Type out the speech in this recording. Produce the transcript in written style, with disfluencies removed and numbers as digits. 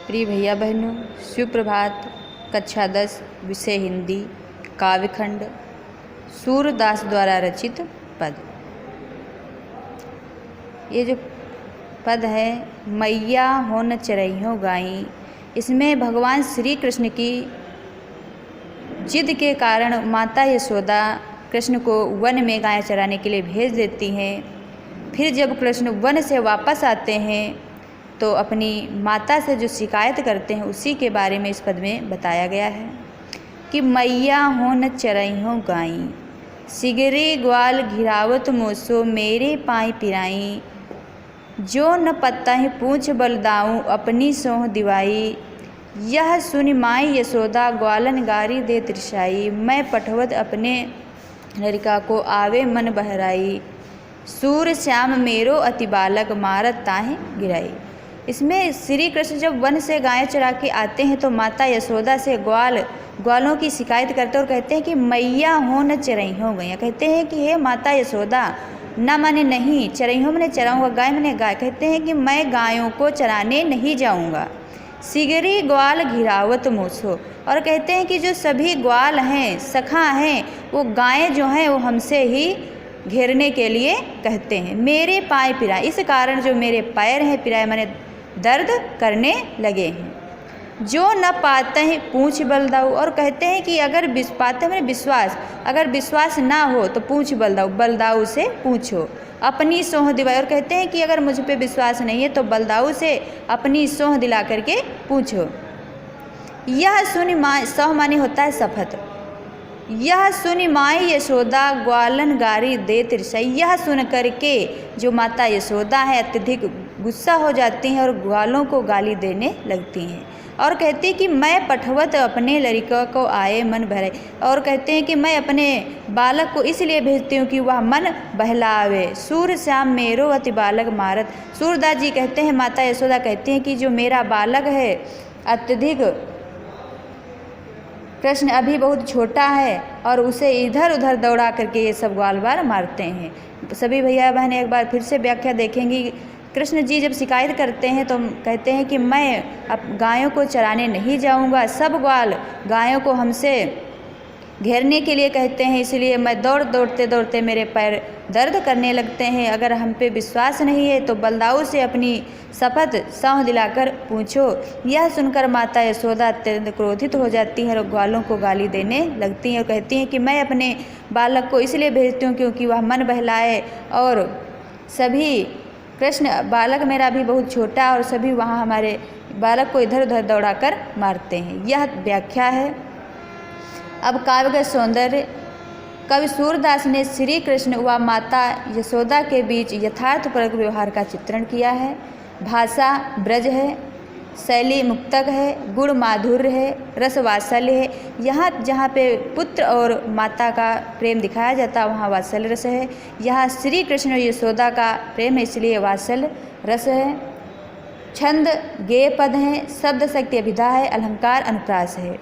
प्रिय भैया बहनों, सुप्रभात। कक्षा 10 विषय हिंदी, काव्यखंड सूरदास द्वारा रचित पद। ये जो पद है, मैया हो न चरइयों गाई, इसमें भगवान श्री कृष्ण की जिद के कारण माता यशोदा कृष्ण को वन में गाय चराने के लिए भेज देती हैं। फिर जब कृष्ण वन से वापस आते हैं तो अपनी माता से जो शिकायत करते हैं उसी के बारे में इस पद में बताया गया है कि मैया हो न चरइयों गाई, सिगरे ग्वाल घिरावत मोसो मेरे पाई पिराई, जो न पत्ता ही पूछ बलदाऊँ अपनी सोह दिवाई, यह सुनि माई यशोदा ग्वालन गारी दे त्रिशाई, मैं पठवत अपने लड़का को आवे मन बहराई, सूर श्याम मेरो अति बालक मारत ताहे गिराई। इसमें श्री कृष्ण जब वन से गाय चरा के आते हैं तो माता यशोदा से ग्वालों की शिकायत करते और कहते हैं कि मैया हो न चरइयों गैया। कहते हैं कि हे माता यशोदा, ना माने नहीं, चरइयों मैंने चराऊँगा, गाय मैंने गाय। कहते हैं कि मैं गायों को चराने नहीं जाऊँगा। सिगरी ग्वाल घिरावत मोसो, और कहते हैं कि जो सभी ग्वाल हैं, सखा हैं, वो गायें जो हैं वो हमसे ही घेरने के लिए कहते हैं। मेरे पाए पिराए, इस कारण जो मेरे पैर हैं पिराए माने दर्द करने लगे हैं। जो न पाते हैं पूछ बलदाऊ, और कहते हैं कि अगर पाते मैंने विश्वास, अगर विश्वास ना हो तो पूछ बलदाऊ, बलदाऊ से पूछो अपनी सोह दिवाई। और कहते हैं कि अगर मुझ पे विश्वास नहीं है तो बलदाऊ से अपनी सोह दिला करके पूछो। यह सुनि माँ, सोह माने होता है शपथ। यह सुनि माई यशोदा ग्वालन गारी दे त्रिशाई, यह सुन करके जो माता यशोदा है अत्यधिक गुस्सा हो जाती हैं और ग्वालों को गाली देने लगती हैं और कहती कि मैं पठवत अपने लड़का को आए मन बहराए, और कहते हैं कि मैं अपने बालक को इसलिए भेजती हूँ कि वह मन बहलावे, सूर श्याम मेरो अति बालक मारत। सूरदास जी कहते हैं, माता यशोदा कहती हैं कि जो मेरा बालक है अत्यधिक, कृष्ण अभी बहुत छोटा है और उसे इधर उधर दौड़ा करके ये सब ग्वाल बार मारते हैं। सभी भैया बहनें एक बार फिर से व्याख्या देखेंगी। कृष्ण जी जब शिकायत करते हैं तो कहते हैं कि मैं अब गायों को चराने नहीं जाऊंगा, सब ग्वाल गायों को हमसे घेरने के लिए कहते हैं, इसलिए मैं दौड़ते दौड़ते मेरे पैर दर्द करने लगते हैं। अगर हम पे विश्वास नहीं है तो बलदाऊ से अपनी शपथ सौंह दिलाकर पूछो। यह सुनकर माता यशोदा अत्यंत क्रोधित हो जाती हैं और ग्वालों को गाली देने लगती हैं और कहती हैं कि मैं अपने बालक को इसलिए भेजती हूँ क्योंकि वह मन बहलाए, और सभी कृष्ण बालक मेरा भी बहुत छोटा और सभी वहाँ हमारे बालक को इधर उधर दौड़ाकर मारते हैं। यह व्याख्या है। अब काव्य का सौंदर्य, कवि सूरदास ने श्री कृष्ण व माता यशोदा के बीच यथार्थपरक व्यवहार का चित्रण किया है। भाषा ब्रज है, शैली मुक्तक है, गुण माधुर्य है, रस वात्सल्य है। यहाँ जहाँ पे पुत्र और माता का प्रेम दिखाया जाता है वहाँ वात्सल्य रस है। यहाँ श्री कृष्ण और यशोदा का प्रेम है इसलिए वात्सल्य रस है। छंद गेय पद हैं, शब्द शक्ति अभिधा है, अलंकार अनुप्रास है।